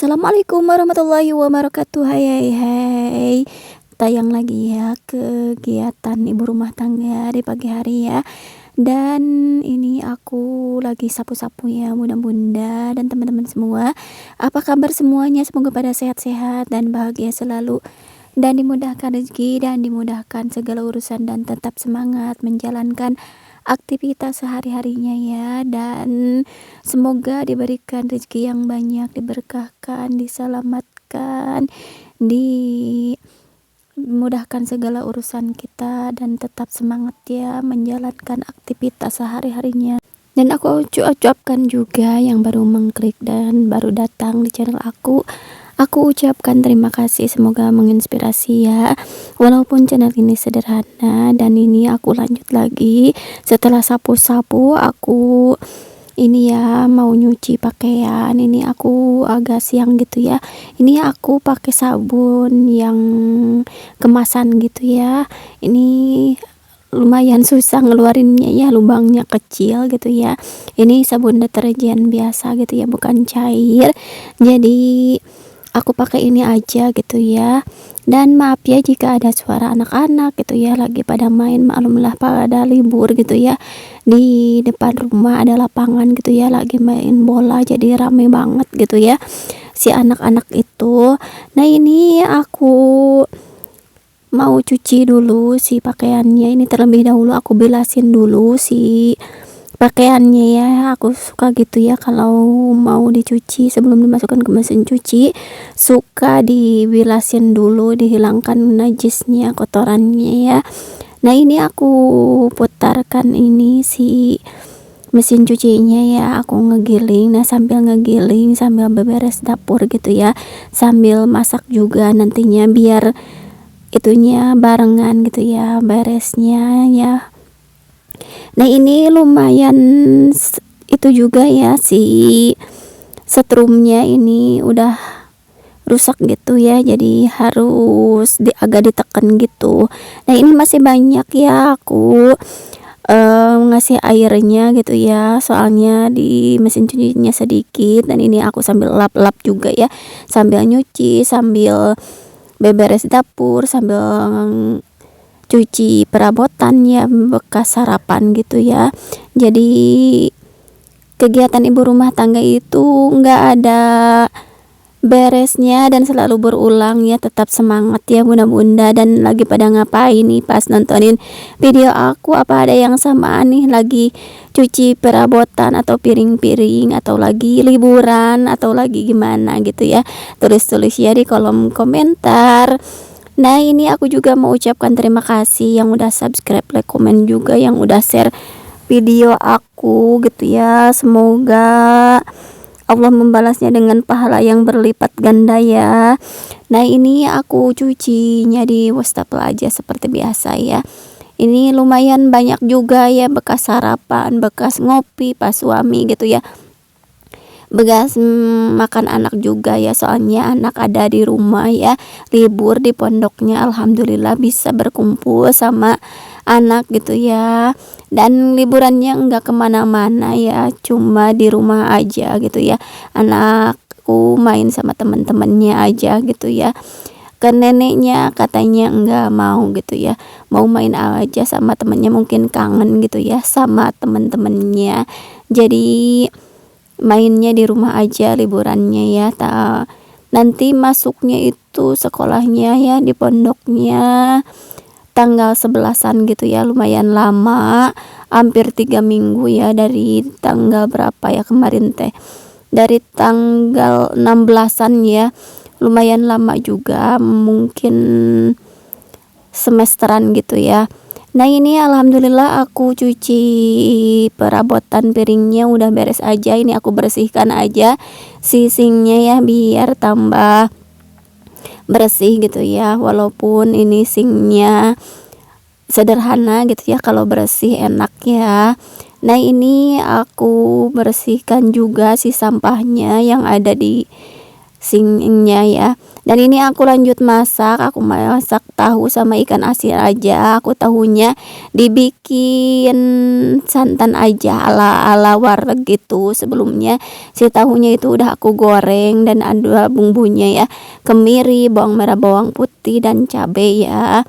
Assalamualaikum warahmatullahi wabarakatuh. Hai hai hai. Tayang lagi ya kegiatan ibu rumah tangga di pagi hari ya. Dan ini aku lagi sapu-sapu ya bunda-bunda dan teman-teman semua. Apa kabar semuanya? Semoga pada sehat-sehat dan bahagia selalu. Dan dimudahkan rezeki dan dimudahkan segala urusan dan tetap semangat menjalankan aktivitas sehari-harinya ya, dan semoga diberikan rezeki yang banyak, diberkahkan, diselamatkan, dimudahkan segala urusan kita dan tetap semangat ya menjalankan aktivitas sehari-harinya. Dan aku ucapkan juga yang baru mengklik dan baru datang di channel aku ucapkan terima kasih, semoga menginspirasi ya. Walaupun channel ini sederhana, dan ini aku lanjut lagi setelah sapu-sapu. Aku ini ya mau nyuci pakaian, ini aku agak siang gitu ya. Ini aku pakai sabun yang kemasan gitu ya. Ini lumayan susah ngeluarinnya ya, lubangnya kecil gitu ya. Ini sabun deterjen biasa gitu ya, bukan cair. Jadi aku pakai ini aja gitu ya. Dan maaf ya jika ada suara anak-anak gitu ya, lagi pada main, maklumlah pada libur gitu ya. Di depan rumah ada lapangan gitu ya, lagi main bola, jadi rame banget gitu ya si anak-anak itu. Nah ini aku mau cuci dulu si pakaiannya. Ini terlebih dahulu aku bilasin dulu si pakaiannya ya. Aku suka gitu ya kalau mau dicuci sebelum dimasukkan ke mesin cuci, suka dibilasin dulu, dihilangkan najisnya, kotorannya ya. Nah ini aku putarkan ini si mesin cucinya ya, aku ngegiling. Nah sambil ngegiling sambil beberes dapur gitu ya, sambil masak juga nantinya biar itunya barengan gitu ya beresnya ya. Nah ini lumayan itu juga ya, si setrumnya ini udah rusak gitu ya, jadi harus agak ditekan gitu. Nah ini masih banyak ya aku ngasih airnya gitu ya, soalnya di mesin cucinya sedikit. Dan ini aku sambil lap-lap juga ya, sambil nyuci, sambil beberes dapur, sambil cuci perabotan ya, bekas sarapan gitu ya. Jadi kegiatan ibu rumah tangga itu nggak ada beresnya dan selalu berulang ya. Tetap semangat ya bunda-bunda. Dan lagi pada ngapain nih pas nontonin video aku? Apa ada yang sama nih, lagi cuci perabotan atau piring-piring, atau lagi liburan, atau lagi gimana gitu ya? Tulis-tulis ya di kolom komentar. Nah ini aku juga mau ucapkan terima kasih yang udah subscribe, like, komen juga, yang udah share video aku gitu ya. Semoga Allah membalasnya dengan pahala yang berlipat ganda ya. Nah ini aku cucinya di wastafel aja seperti biasa ya. Ini lumayan banyak juga ya, bekas sarapan, bekas ngopi pas suami gitu ya, bekas makan anak juga ya, soalnya anak ada di rumah ya, libur di pondoknya, alhamdulillah bisa berkumpul sama anak gitu ya. Dan liburannya enggak kemana-mana ya, cuma di rumah aja gitu ya. Anakku main sama teman-temannya aja gitu ya. Ke neneknya katanya enggak mau gitu ya, mau main aja sama temennya, mungkin kangen gitu ya sama temen-temennya. Jadi mainnya di rumah aja liburannya ya. Nanti masuknya itu sekolahnya ya di pondoknya tanggal 11-an gitu ya, lumayan lama, hampir 3 minggu ya. Dari tanggal berapa ya kemarin teh, dari tanggal 16-an ya, lumayan lama juga, mungkin semesteran gitu ya. Nah ini alhamdulillah aku cuci perabotan, piringnya udah beres aja. Ini aku bersihkan aja sisinya ya biar tambah bersih gitu ya. Walaupun ini sinknya sederhana gitu ya, kalau bersih enak ya. Nah ini aku bersihkan juga si sampahnya yang ada di singnya ya. Dan ini aku lanjut masak, aku masak tahu sama ikan asin aja. Aku tahunya dibikin santan aja ala-ala warteg gitu. Sebelumnya si tahunya itu udah aku goreng dan ada bumbunya ya, kemiri, bawang merah, bawang putih dan cabai ya.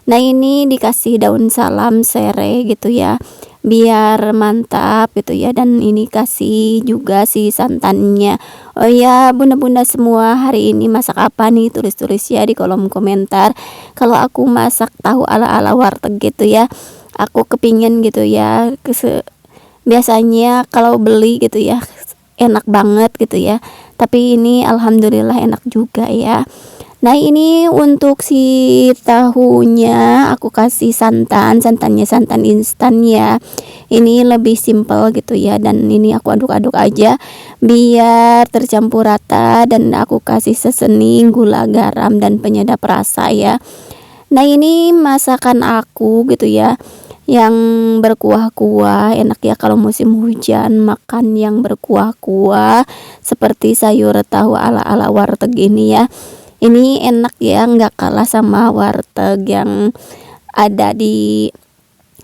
Nah ini dikasih daun salam serai gitu ya, biar mantap gitu ya. Dan ini kasih juga si santannya. Oh ya bunda-bunda semua, hari ini masak apa nih, tulis-tulis ya di kolom komentar. Kalau aku masak tahu ala-ala warteg gitu ya, aku kepingin gitu ya, biasanya kalau beli gitu ya enak banget gitu ya, tapi ini alhamdulillah enak juga ya. Nah ini untuk si tahunya aku kasih santannya santan instan ya. Ini lebih simpel gitu ya, dan ini aku aduk-aduk aja biar tercampur rata, dan aku kasih sesening gula, garam dan penyedap rasa ya. Nah ini masakan aku gitu ya, yang berkuah-kuah enak ya kalau musim hujan, makan yang berkuah-kuah seperti sayur tahu ala-ala warteg ini ya. Ini enak ya, nggak kalah sama warteg yang ada di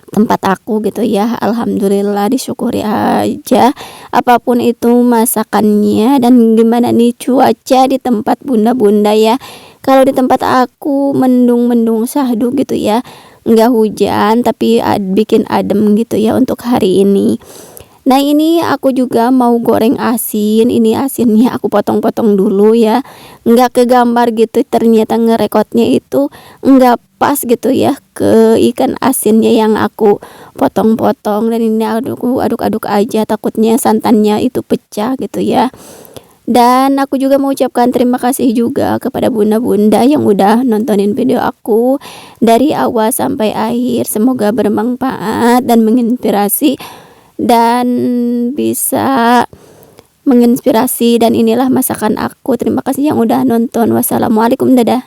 tempat aku gitu ya. Alhamdulillah, disyukuri aja apapun itu masakannya. Dan gimana nih cuaca di tempat bunda-bunda ya? Kalau di tempat aku mendung-mendung syahdu gitu ya, nggak hujan tapi bikin adem gitu ya untuk hari ini. Nah ini aku juga mau goreng asin. Ini asinnya aku potong-potong dulu ya, nggak kegambar gitu, ternyata ngerekodnya itu nggak pas gitu ya ke ikan asinnya yang aku potong-potong. Dan ini aku aduk-aduk aja, takutnya santannya itu pecah gitu ya. Dan aku juga mau ucapkan terima kasih juga kepada bunda-bunda yang udah nontonin video aku dari awal sampai akhir. Semoga bermanfaat dan menginspirasi, dan bisa menginspirasi. Dan inilah masakan aku. Terima kasih yang udah nonton. Wassalamualaikum, dadah.